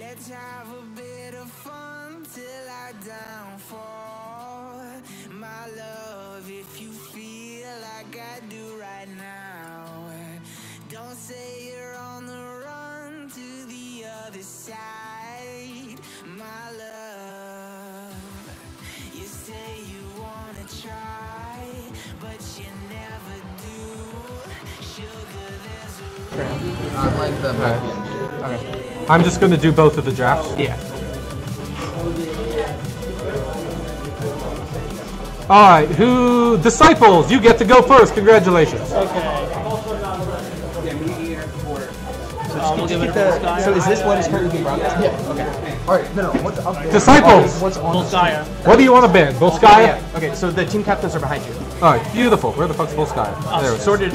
Let's have a bit of fun till I downfall. My love, if you feel like I do right now, don't say you're on the run to the other side. My love, you say you wanna try, but you never do. Sugar, there's a I like the Okay. I'm just going to do both of the drafts. Yeah. Alright, who... Disciples, you get to go first. Congratulations. Okay. We'll give it a so is this what is currently being broadcast? Yeah. Okay. Alright, no. What's up? Disciples! What's on Volskaya. What do you want to ban? Volskaya? Yeah. Okay, so the team captains are behind you. Alright, beautiful. Where the fuck's Volskaya? There it is. Sorted.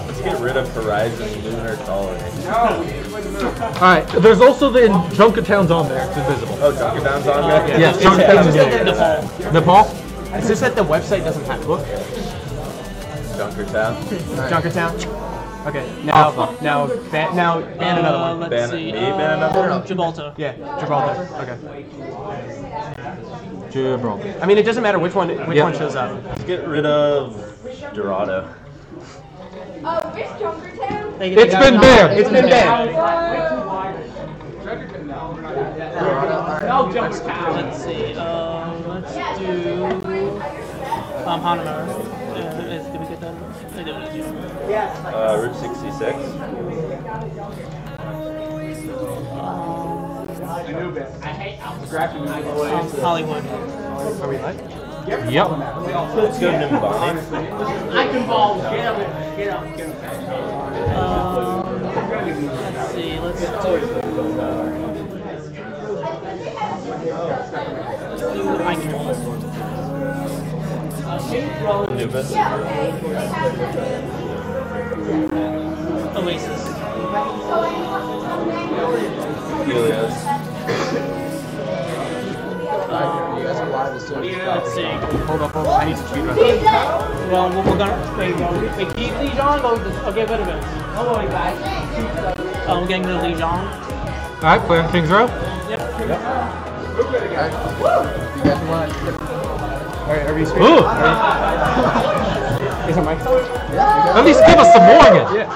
Let's get rid of Horizon Lunar Tolerance. Alright, there's also the Junkertown's on there. It's invisible. Oh, Junkertown's on there? Yes, Junkertown's on there. Nepal? It's just that the website doesn't have book. Junkertown. Junkertown. Okay, now ban another one. Let's see. Ban another one? Gibraltar. Yeah, Gibraltar. Okay. Gibraltar. I mean, it doesn't matter which one shows up. Let's get rid of Dorado. Oh, which Junkertown? It's been banned. It's been banned. Let's see. Let's do Hanamura. Did we get that? I don't know. Route 66. Hollywood. Are we live? Yep. Let's go to Nimbani. I can ball. Get up. Let's see. Let's do Icon. Nubis. Oasis. Helios. Let's see. Hold up. I need to tweet right now. Well, we're gonna wait. Keep Lee Jong. I'll get rid of it. Don't worry, guys. I'm getting rid of Lee Jong. Alright, playing Kings Row. Yep. You guys want to... Alright, are we straight? Ooh! Is it Mike? At least give us some warning! Yeah.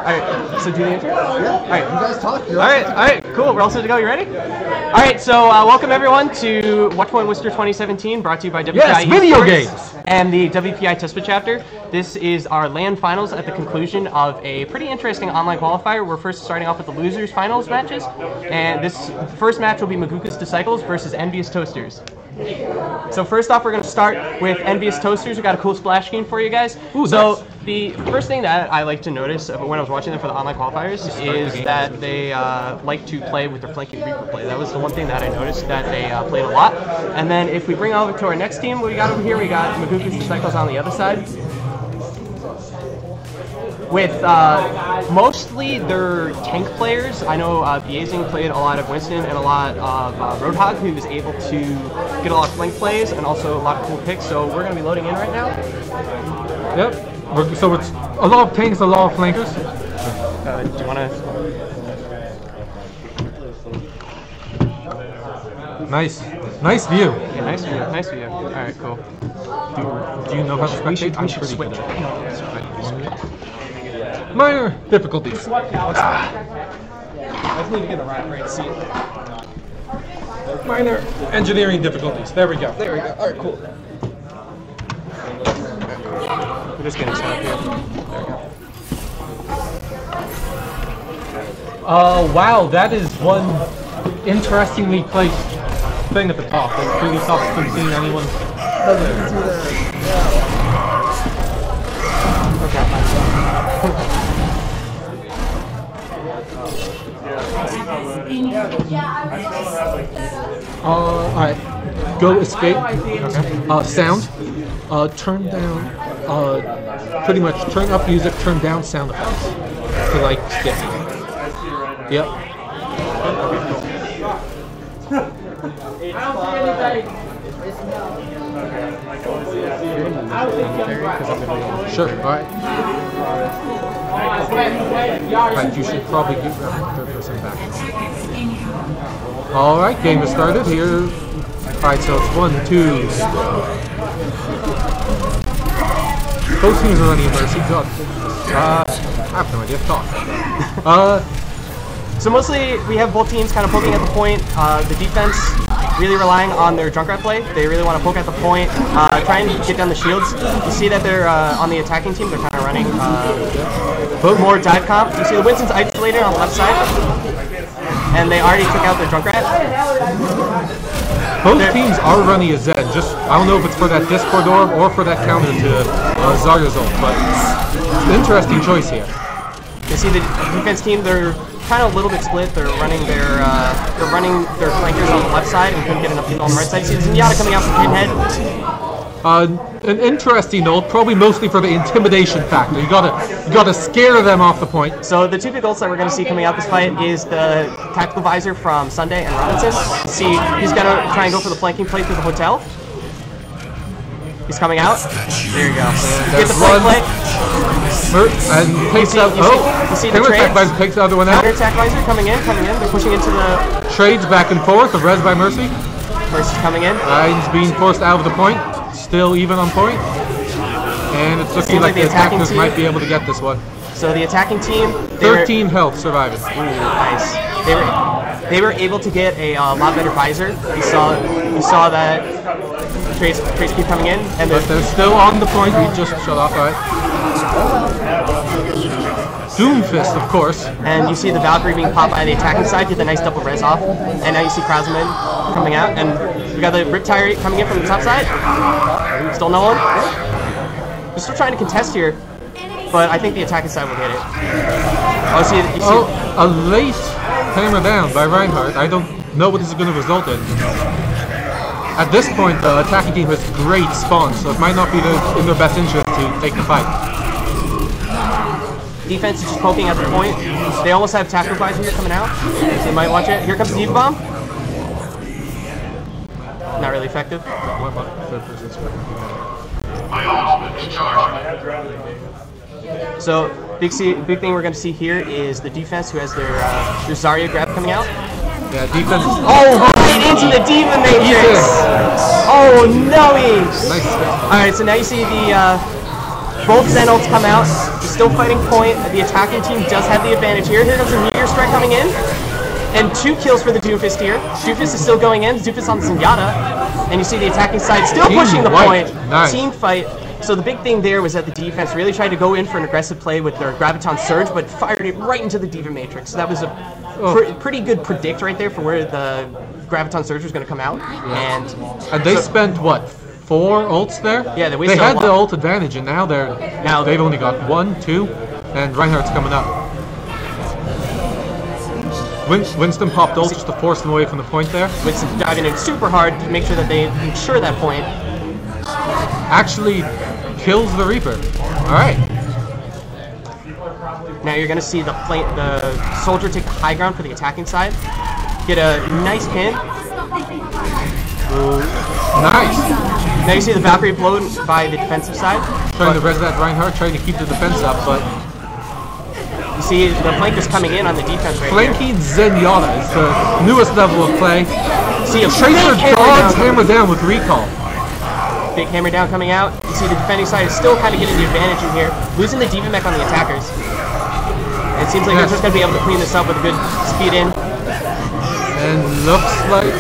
Alright, so do the intro? Yeah. Alright. You guys talk. Alright, cool. We're all set to go. You ready? Alright, so welcome everyone to Watchpoint Worcester 2017, brought to you by WPI Yes, video Esports games! And the WPI Testament chapter. This is our LAN finals at the conclusion of a pretty interesting online qualifier. We're first starting off with the losers finals matches. And this first match will be Maguku's Disciples versus Envious Toasters. So first off, we're going to start with Envious Toasters. We got a cool splash screen for you guys. Ooh, so nice. the first thing that I like to notice when I was watching them for the online qualifiers is that they like to play with their flanking Reaper play. That was the one thing that I noticed that they played a lot. And then if we bring over to our next team, what we got over here, we got Maguku's Disciples on the other side. With mostly their tank players. I know Biazing played a lot of Winston and a lot of Roadhog, who was able to get a lot of flank plays and also a lot of cool picks. So we're going to be loading in right now. Yep. So it's a lot of tanks, a lot of flankers. Do you want to... Nice view. Yeah, nice view. All right, cool. Do you know how to spectate? We should switch. Minor difficulties. I just need to get the right seat. Minor engineering difficulties. There we go. There we go. All right, cool. We're just getting set up here. There we go. Wow, that is one interestingly placed thing at the top. I really thought I couldn't see anyone. Alright. Go escape. Okay. Sound. Turn down. Pretty much turn up music, turn down sound effects. To like skip. Yep. Sure, alright. Alright, you should probably get that third person back. Alright, game has started here. Alright, so it's 1, 2. Both teams are running Mercy. God. I have no idea. Talk. So mostly we have both teams kind of poking at the point. The defense really relying on their Junkrat play. They really want to poke at the point, try and get down the shields. You see that they're on the attacking team. They're kind of running more dive comp. You see the Winston's isolated on the left side, and they already took out their Junkrat. Both teams are running a Zed. Just I don't know if it's for that Discord orb or for that counter to Zarya's ult, but it's an interesting choice here. You see the defense team. They're kind of a little bit split. They're running their flankers on the left side and couldn't get enough people on the right side. You see the Zenyatta coming out from Pinhead. An interesting ult, probably mostly for the intimidation factor. You gotta scare them off the point. So the two big ults that we're gonna see coming out this fight is the tactical visor from Sunday and Robinson. See, he's gonna try and go for the flanking play through the hotel. He's coming out. There you go. Get the flank play. And takes out. You see the attack visor takes the other one out. Counter attack visor coming in. They're pushing into the trades back and forth. The res by Mercy. Mercy's coming in. He's being forced out of the point. Still even on point. And it's looking like the attackers might be able to get this one. So the attacking team. 13 health surviving. Ooh, nice. They were able to get a lot better visor. You saw that trades keep coming in, and but they're still on the point. We just shut off, right? Doomfist, of course. And you see the Valkyrie being popped by the attacking side, get the nice double res off. And now you see Krasman coming out, and we got the Riptire coming in from the top side. Still no one. We're still trying to contest here, but I think the attacking side will get it. Oh, see, a late hammer down by Reinhardt. I don't know what this is going to result in. At this point, the attacking team has great spawns, so it might not be in their best interest to take the fight. Defense is just poking at the point. They almost have tactical visor here coming out. So you might watch it. Here comes the Diva Bomb. Not really effective. So big thing we're going to see here is the defense who has their Zarya grab coming out. Yeah, defense. Oh, right into the Diva Matrix! Oh, no! Nice. Alright, so now you see the both Zen ults come out. They're still fighting point. The attacking team does have the advantage here. Here comes a Meteor Strike coming in. And 2 kills for the Doomfist here. Doomfist is still going in. Doomfist on the Zenyatta. And you see the attacking side still pushing the point. Nice. Team fight. So the big thing there was that the defense really tried to go in for an aggressive play with their Graviton Surge, but fired it right into the Diva Matrix. So that was a pretty good predict right there for where the Graviton Surge was going to come out. Yeah. And they spent, what, 4 ults there? Yeah, they had the ult advantage, and now they've only got 1, 2, and Reinhardt's coming up. Winston popped ult just to force them away from the point there. Winston diving in super hard to make sure that they ensure that point. Actually kills the Reaper. Alright. Now you're going to see the soldier take the high ground for the attacking side. Get a nice pin. Ooh. Nice. Now you see the Valkyrie blown by the defensive side. Trying to res that Reinhardt, trying to keep the defense up, but... You see the flankers coming in on the defense right Flanking Zenyatta is the newest level of play. See a Tracer dogs hammer down with recall. Big hammer down coming out. You see the defending side is still kind of getting the advantage in here. Losing the Diva Mech on the attackers. It seems like they're just going to be able to clean this up with a good speed in. And looks like...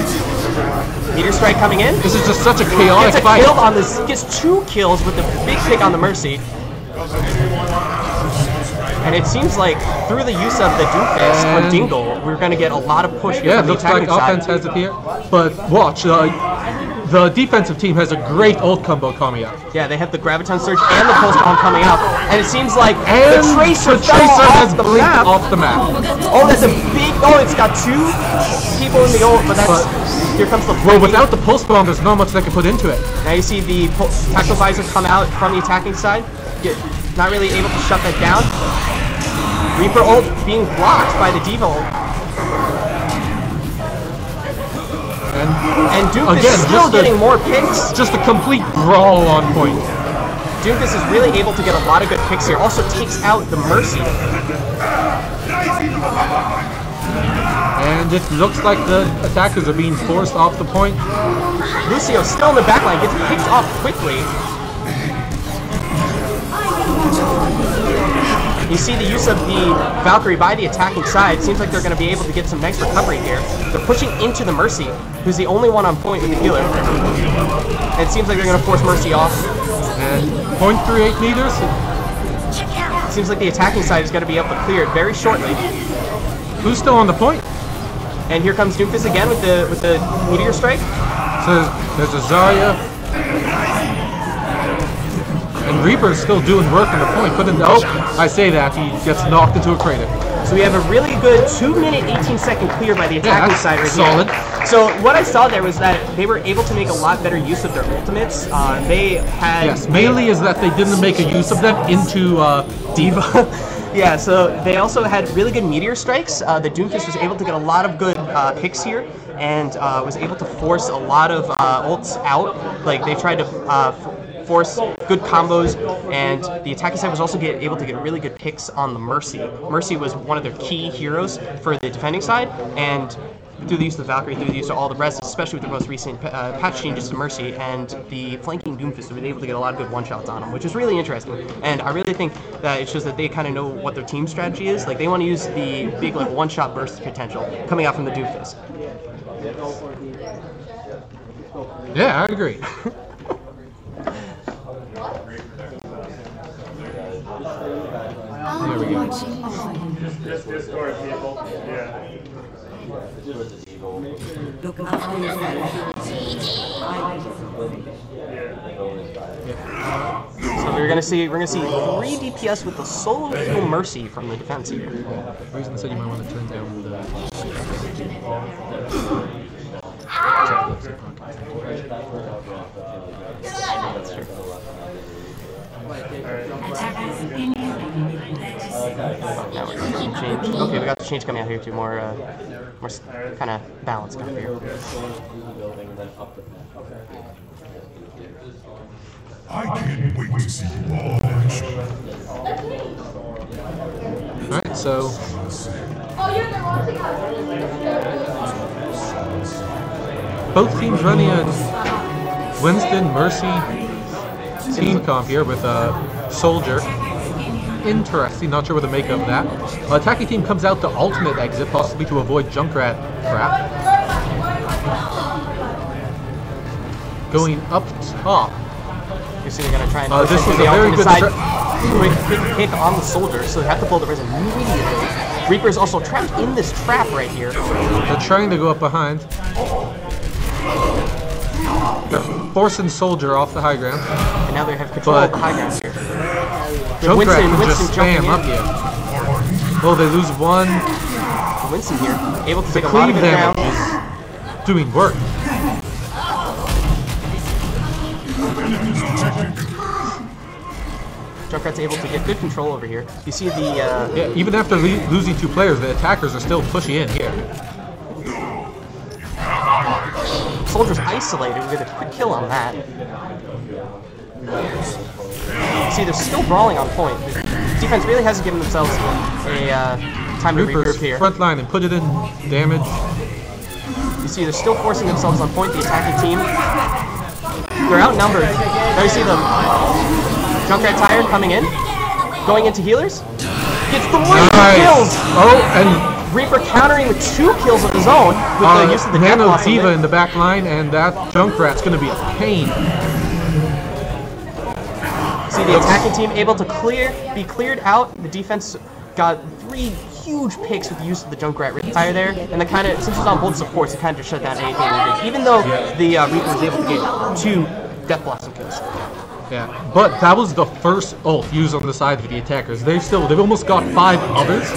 Meteor Strike coming in. This is just such a chaotic fight. Gets 2 kills with the big pick on the Mercy. And it seems like through the use of the Doomfist or Dingle, we're going to get a lot of push here Yeah, from the looks like attacking offense side. has it here. But watch, the defensive team has a great ult combo coming up. Yeah, they have the Graviton Surge and the Pulse Bomb coming up. And it seems like And the Tracer, has the blinked map. off the map. Oh, that's a big... Oh, it's got 2 people in the ult, but that's... Here comes the... Well, without the pulse bomb, there's not much they can put into it. Now you see the Tactical Visor come out from the attacking side. Not really able to shut that down. Reaper ult being blocked by the D.Va ult. And Doomfist again, is still getting more picks. Just a complete brawl on point. Doomfist is really able to get a lot of good picks here. Also takes out the Mercy. And it looks like the attackers are being forced off the point. Lucio still in the backline, gets picked off quickly. You see the use of the Valkyrie by the attacking side. Seems like they're going to be able to get some nice recovery here. They're pushing into the Mercy, who's the only one on point with the healer. And it seems like they're going to force Mercy off. And 0.38 meters. Seems like the attacking side is going to be able to clear it very shortly. Who's still on the point? And here comes Doomfist again with the Meteor Strike. So there's a Zarya. And Reaper's still doing work on the point. I say that, he gets knocked into a crater. So we have a really good 2-minute, 18-second clear by the attacking side right solid. here. So what I saw there was that they were able to make a lot better use of their ultimates. They had... Yes, mainly is that they didn't make a use of them into D.Va. Yeah, so they also had really good meteor strikes. The Doomfist was able to get a lot of good picks here, and was able to force a lot of ults out. Like, they tried to force good combos, and the attacking side was also able to get really good picks on the Mercy. Mercy was one of their key heroes for the defending side, and through the use of the Valkyrie, through the use of all the rest, especially with the most recent patch changes to Mercy, and the flanking Doomfist, were able to get a lot of good one-shots on him, which is really interesting. And I really think that it shows that they kind of know what their team strategy is. Like, they want to use the big, like, one-shot burst potential coming out from the Doomfist. Yeah, I agree. There we go. Just Discord people. Yeah. So we're gonna see 3 DPS with the solo kill Mercy from the defense here. Reason said you might want to turn down the... Now we're gonna see change. Okay, we got the change coming out here to more kind of balanced out here. I can't wait to see you all in action. Alright, so... Oh, you're the wrong thing. both teams running a Winston Mercy team comp here with a Soldier. Interesting, not sure what to make of that. Attacking team comes out the ultimate exit, possibly to avoid Junkrat trap. Going up top. You see, they're gonna try and This was a the very good quick pick on the Soldier, so they have to pull the Risen immediately. Reaper is also trapped in this trap right here. They're trying to go up behind. They're forcing Soldier off the high ground. And now they have control of the high ground here. Junkrat can just spam up here. Oh, they lose one. Winston here, able to take a lot Cleave of good damage ground. is doing work. Junkrat's able to get good control over here. You see the... Yeah, even after losing 2 players, the attackers are still pushing in here. Soldier's isolated. We get a quick kill on that. See, they're still brawling on point. The defense really hasn't given themselves a time to regroup here. Front line and put it in damage. You see, they're still forcing themselves on point, the attacking team. They're outnumbered. Now you see the Junkrat Tire coming in, going into healers. Gets 3 kills! Oh, and Reaper countering with 2 kills of his own with the use of the Death Nano Blossom. D.Va in the back line, and that Junkrat's going to be a pain. See the attacking team able to be cleared out. The defense got 3 huge picks with the use of the Junkrat retire there, and since it was on both supports, it kind of just shut down anything they did. Even though the Reaper was able to get 2 Death Blossom kills. Yeah, but that was the first ult used on the side of the attackers. They've almost got 5 others.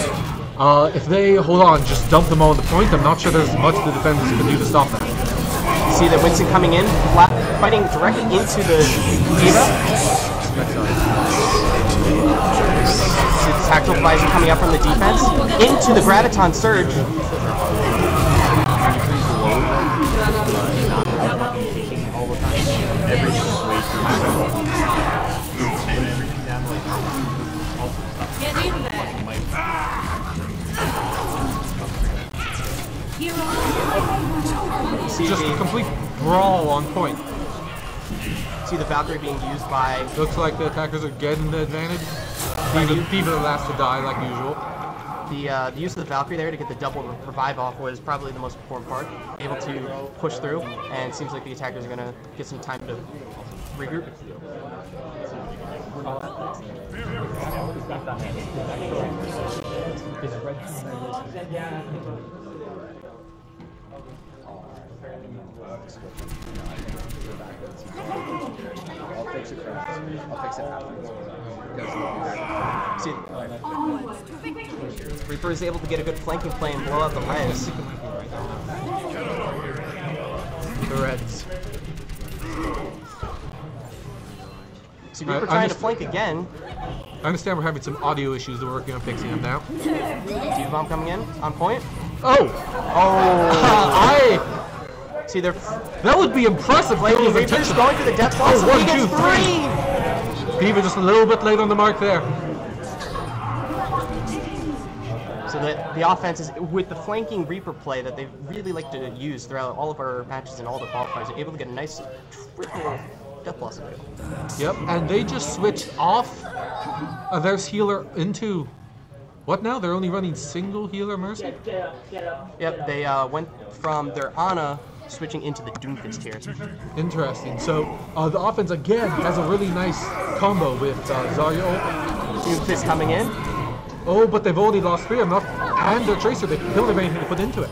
If they hold on, just dump them all on the point, I'm not sure there's much the defenders can do to stop that. See that Winston coming in, fighting directly into the D.Va. See the Tactical Visor coming up from the defense into the Graviton Surge. See just a complete brawl on point. See the Valkyrie being used by... Looks like the attackers are getting the advantage. D.Va the last to die like usual. The use of the Valkyrie there to get the double revive off was probably the most important part. Able to push through, and it seems like the attackers are going to get some time to regroup. I'll fix it afterwards. See, Reaper is able to get a good flanking play and blow out the res. The Reds. See, Reaper trying to flank again. I understand we're having some audio issues. We're working on fixing them now. D.Va bomb coming in on point. Oh! Oh! See, they're... That would be impressive. Reaper's going for the death box. Oh, 1, 2, 3! D.Va just a little bit late on the mark there. So the offense is, with the flanking Reaper play that they really like to use throughout all of our matches and all the qualifiers, they're able to get a nice triple Death Blossom kill. Yep, and they just switched off their healer into... What now? They're only running single healer Mercy? Yep, they went from their Ana switching into the Doomfist here. Interesting. So the offense again has a really nice combo with Zarya ult. Doomfist coming in. Oh, but they've already lost 3 enough, and their Tracer, they don't have anything to put into it.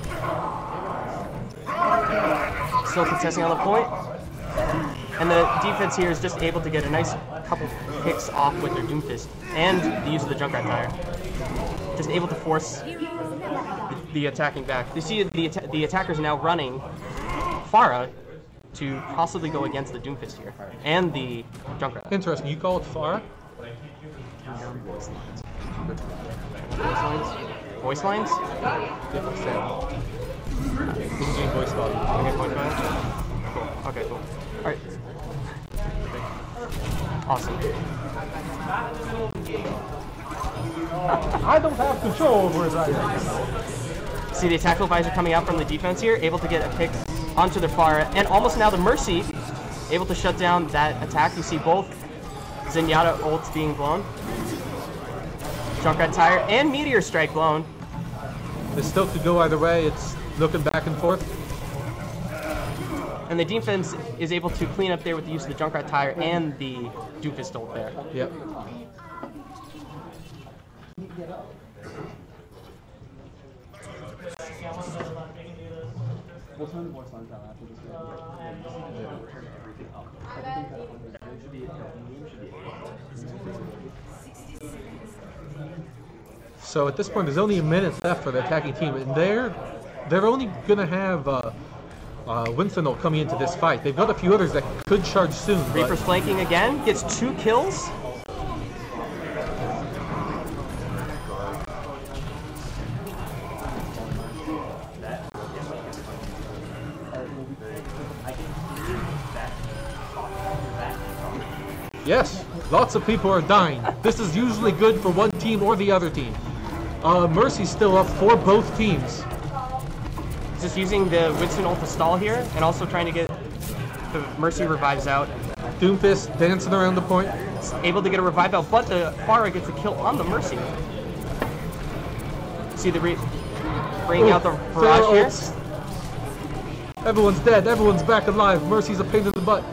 Still contesting on the point. And the defense here is just able to get a nice couple picks off with their Doomfist and the use of the Junkrat Tire. Just able to force the attacking back. You see the attackers now running Pharah to possibly go against the Doomfist here and the Junkrat. Interesting. You call it Pharah? Voice lines? Voice volume. Cool. Okay, cool. Alright. Awesome. I don't have control over it right now. See the Tactical Visor coming out from the defense here, able to get a pick onto the Pharah, and almost now the Mercy able to shut down that attack. You see both Zenyatta ults being blown. Junkrat Tire and Meteor Strike blown. This still could go either way. It's looking back and forth. And the defense is able to clean up there with the use of the Junkrat Tire and the Doomfist ult there. Yep. So at this point, there's only a minute left for the attacking team, and they're only gonna have Winston coming into this fight. They've got a few others that could charge soon. Reaper's flanking again, gets 2 kills. Yes, lots of people are dying. This is usually good for one team or the other team. Mercy's still up for both teams. Just using the Winston ult to stall here, and also trying to get the Mercy revives out. Doomfist dancing around the point. Able to get a revive out, but the Pharah gets a kill on the Mercy. See the bringing out the barrage here. Everyone's dead, everyone's back alive. Mercy's a pain in the butt.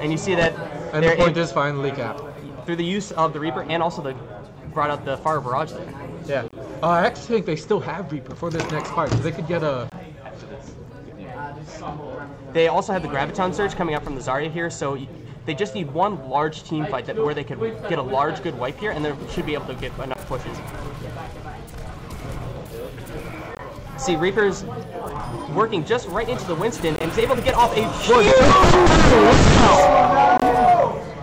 And you see that And the point is finally capped. Through the use of the Reaper and also the brought out the Fire Barrage there. Yeah. I actually think they still have Reaper for this next fight, so they could get a... They also have the Graviton Surge coming out from the Zarya here, so they just need one large team fight where they could get a large good wipe here, and they should be able to get enough pushes. See, Reaper's working just right into the Winston and is able to get off a huge...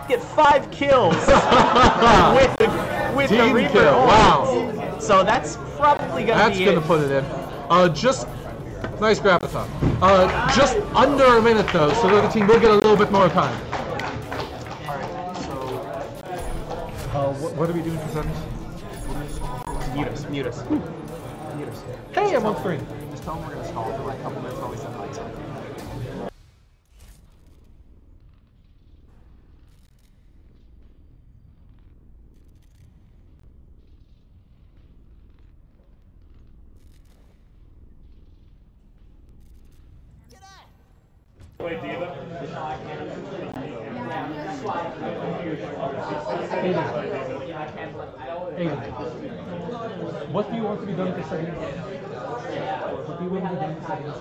Get 5 kills with the Reaper. Kill. Wow. So that's probably going to be That's going to put it in. Just... Nice Graviton. Just under a minute though, so the other team will get a little bit more time. Alright, so... What are we doing for seconds? Mute us. Hey, I'm on screen. Just tell them we're going to stall for like a couple minutes while we set lights up. Play Diva. What do you want to be done for seconds? What do you want to be done for seconds?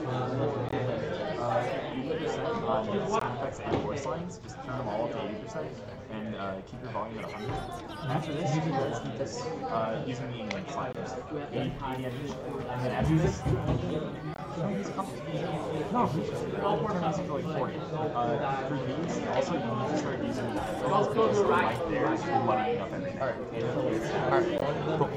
You put yourself on sound effects and voice lines, just turn them all up to 80% and keep your volume at 100. After this, let's keep this using the sliders. 80 each. And then after this, use a couple. No, turn music to like 40. For these, also you need to start using those videos right there to money up everything. Alright, cool.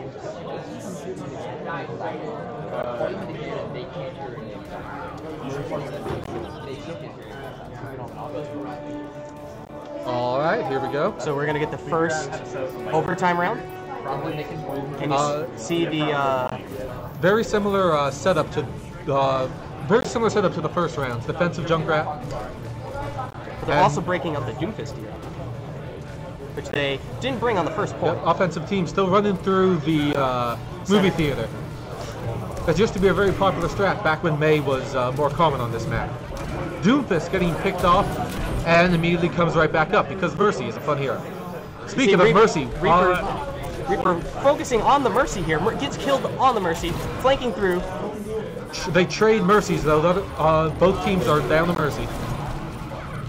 Alright, here we go. So we're going to get the first overtime round. And you see the... Very similar setup to the first round. Defensive Junkrat. But they're also breaking up the Doomfist here, which they didn't bring on the first point. Yep, offensive team still running through the movie theater. That used to be a very popular strat back when May was more common on this map. Doomfist getting picked off and immediately comes right back up because Mercy is a fun hero. Speaking of Mercy, Reaper focusing on the Mercy here, gets killed on the Mercy, flanking through. They trade Mercies though, both teams are down to Mercy.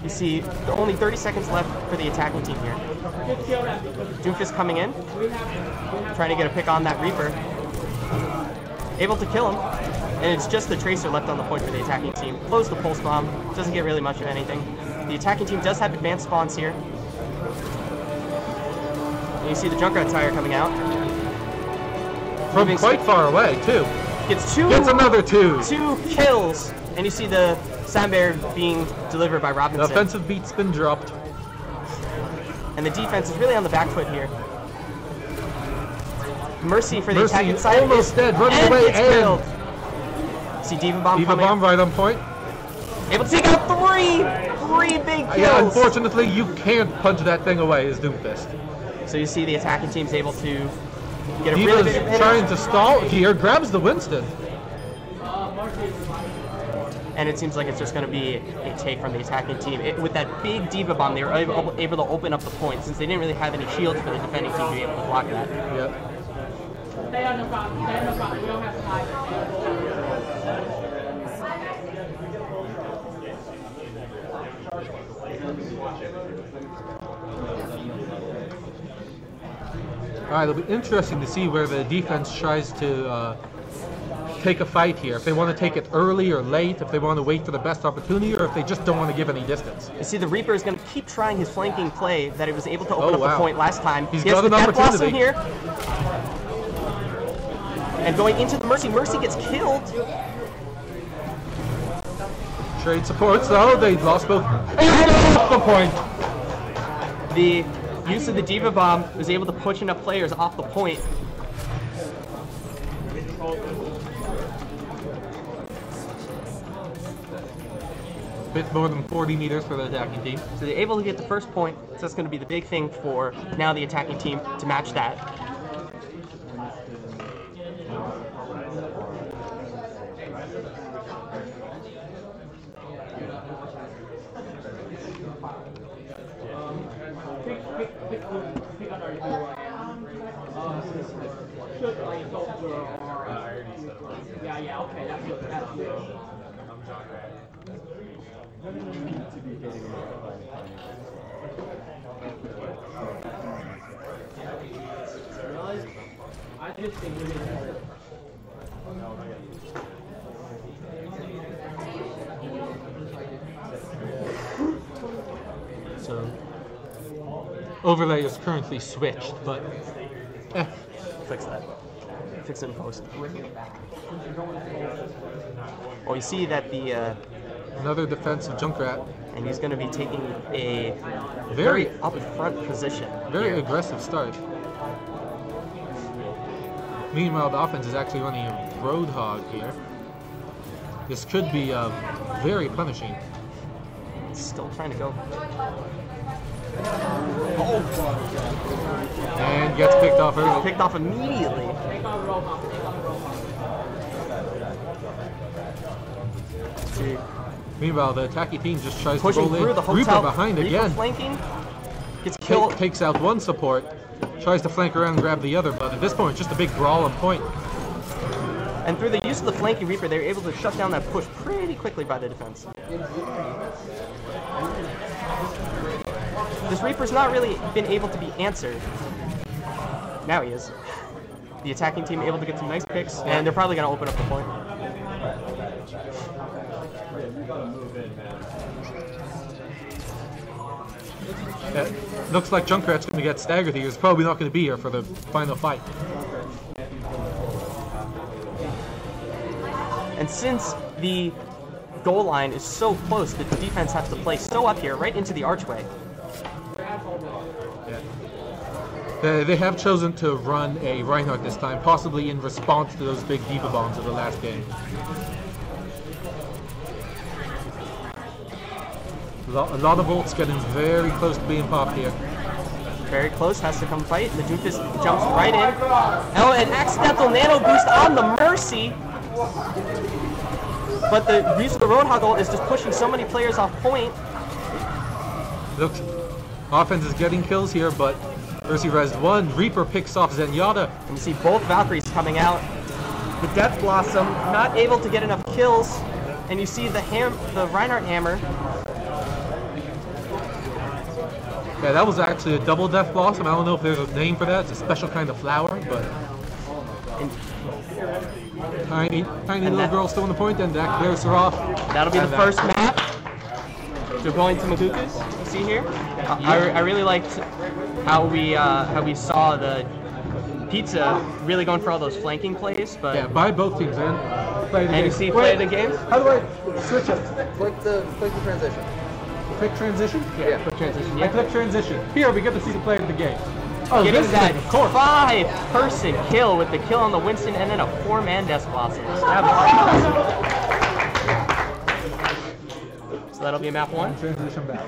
You see only 30 seconds left for the attacking team here. Doomfist coming in, trying to get a pick on that Reaper. Able to kill him, and it's just the Tracer left on the point for the attacking team. Blows the Pulse Bomb, doesn't get really much of anything. The attacking team does have advanced spawns here. And you see the Junkrat Tire coming out. From quite far away, too. Gets another 2. 2 kills, and you see the Sandbear being delivered by Robinson. The offensive beat's been dropped. And the defense is really on the back foot here. Mercy for the attacking side almost dead, running away and killed. See Diva Bomb coming. Bomb right on point. Able to take out 3 big kills. Yeah, unfortunately you can't punch that thing away as Doomfist. So you see the attacking team's able to get a Diva's really big advantage. Trying to stall here, grabs the Winston. And it seems like it's just going to be a take from the attacking team. With that big Diva Bomb, they were able to open up the point since they didn't really have any shields for the defending team to be able to block that. Yep. They are no problem. They are no problem. We don't have to hide. Alright, it'll be interesting to see where the defense tries to take a fight here. If they want to take it early or late, if they want to wait for the best opportunity, or if they just don't want to give any distance. You see the Reaper is going to keep trying his flanking play that he was able to open up the point last time. He's got an opportunity here. And going into the Mercy. Mercy gets killed. Trade supports though, they lost both. And off the point! The use of the Diva Bomb was able to push enough players off the point. Bit more than 40 meters for the attacking team. So they're able to get the first point, so that's going to be the big thing for now the attacking team to match that. Yeah, okay, that's good. I just think So overlay is currently switched, but Fix that. Fix it in post. Well, you see that the another defensive Junkrat. and he's going to be taking a Very- very up front position. Very here. aggressive start. Meanwhile, the offense is actually running a Roadhog here. This could be very punishing. Still trying to go. And gets picked off early. Picked off immediately. See, Meanwhile, the attacky team just tries pushing to roll through in. the hotel. Reaper behind Reaper again. flanking. Gets killed. Takes out one support. Tries to flank around and grab the other, but at this point, just a big brawl on point. And through the use of the flanking Reaper, they were able to shut down that push pretty quickly by the defense. This Reaper's not really been able to be answered. Now he is. The attacking team able to get some nice picks, and they're probably going to open up the point. Looks like Junkrat's going to get staggered here. He's probably not going to be here for the final fight. And since the goal line is so close, the defense has to play so up here, right into the archway. They have chosen to run a Reinhardt this time, possibly in response to those big Diva bombs of the last game. A lot of ults getting very close to being popped here. Very close, has to come fight. The Doofus jumps right in. Oh, an accidental nano boost on the Mercy. But the use of the Roadhog ult is just pushing so many players off point. Looks, offense is getting kills here, but Mercy rezzed one. Reaper picks off Zenyatta. And you see both Valkyries coming out. The Death Blossom not able to get enough kills. And you see the Reinhardt hammer. Yeah, that was actually a double Death Blossom. I don't know if there's a name for that. It's a special kind of flower, but tiny little girl still on the point, and that clears her off. That'll be the first map. So going to Maguku's, you see here. I really liked how we saw the Pizza really going for all those flanking plays, but yeah, by both teams, man. Play the game. you see play the game. How do I switch it? Click the transition. Click transition? Yeah, quick transition. I Yeah. click transition. Here we get to see the play of the game. Oh, Getting this that thing, of course. 5-person kill with the kill on the Winston and then a 4-man Death Blossom. So that'll be map 1. Transition back.